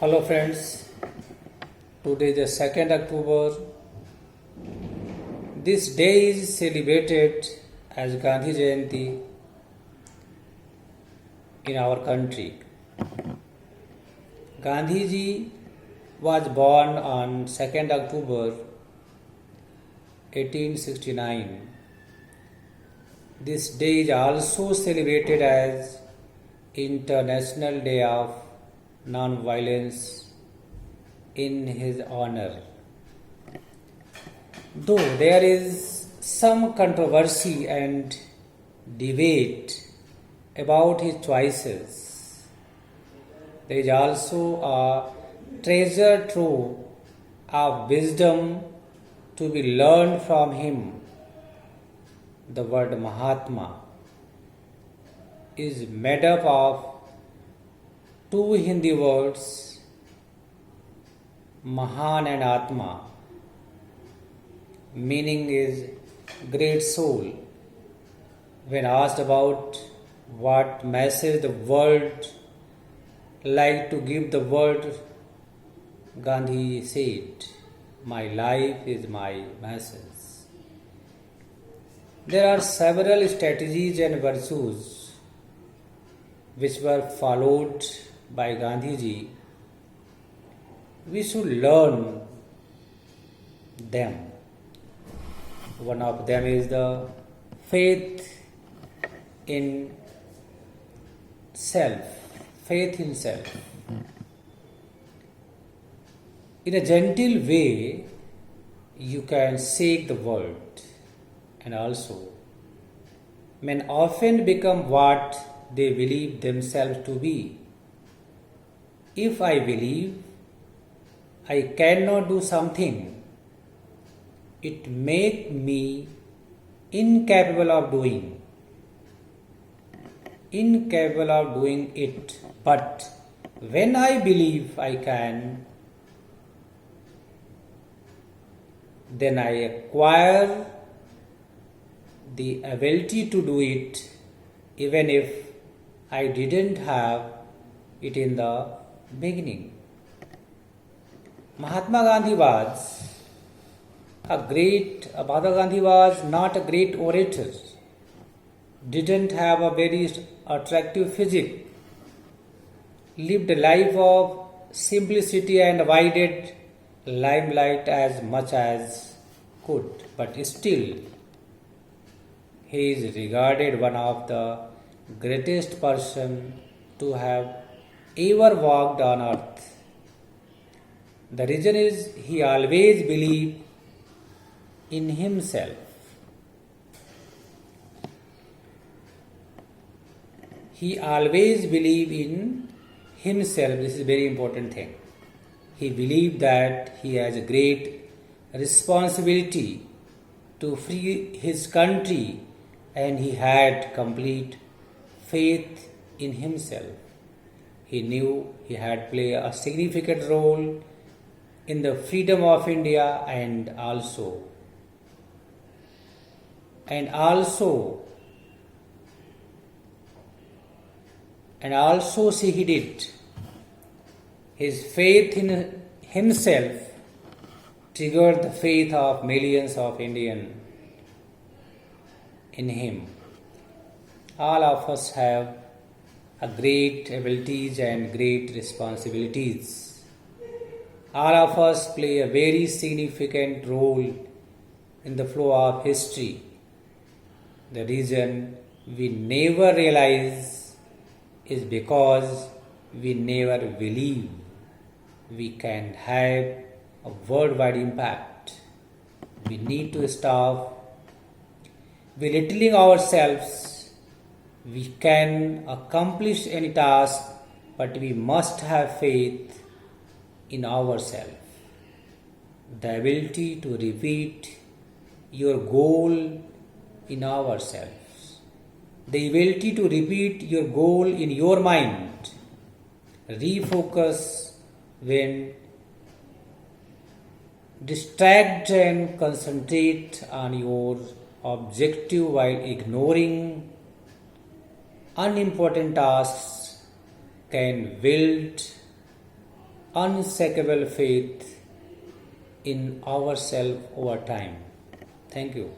Hello friends, today is the 2nd October. This day is celebrated as Gandhi Jayanti in our country. Gandhi ji was born on 2nd October 1869. This day is also celebrated as International Day of Non-Violence in his honor. Though there is some controversy and debate about his choices, there is also a treasure trove of wisdom to be learned from him. The word Mahatma is made up of two Hindi words, Mahan and Atma. Meaning is great soul. When asked about what message the world like to give the world, Gandhi said, "My life is my message." There are several strategies and virtues which were followed by Gandhi ji. We should learn them. One of them is the faith in self. Faith in self. In a gentle way, you can shake the world, and also men often become what they believe themselves to be. If I believe I cannot do something, it makes me incapable of doing it. But when I believe I can, then I acquire the ability to do it, even if I didn't have it in the beginning. Mahatma Gandhi was not a great orator, didn't have a very attractive physique, lived a life of simplicity and avoided limelight as much as could, but still he is regarded one of the greatest person to have ever walked on earth. The reason is he always believed in himself. He always believed in himself. This is a very important thing. He believed that he has a great responsibility to free his country, and he had complete faith in himself. He knew he had played a significant role in the freedom of India, and also see he did. His faith in himself triggered the faith of millions of Indians in him. All of us have a great abilities and great responsibilities. All of us play a very significant role in the flow of history. The reason we never realize is because we never believe we can have a worldwide impact. We need to stop belittling ourselves. We can accomplish any task, but we must have faith in ourselves. The ability to repeat your goal in ourselves. The ability to repeat your goal in your mind. Refocus when distract and concentrate on your objective while ignoring unimportant tasks can wield unshakable faith in ourselves over time. Thank you.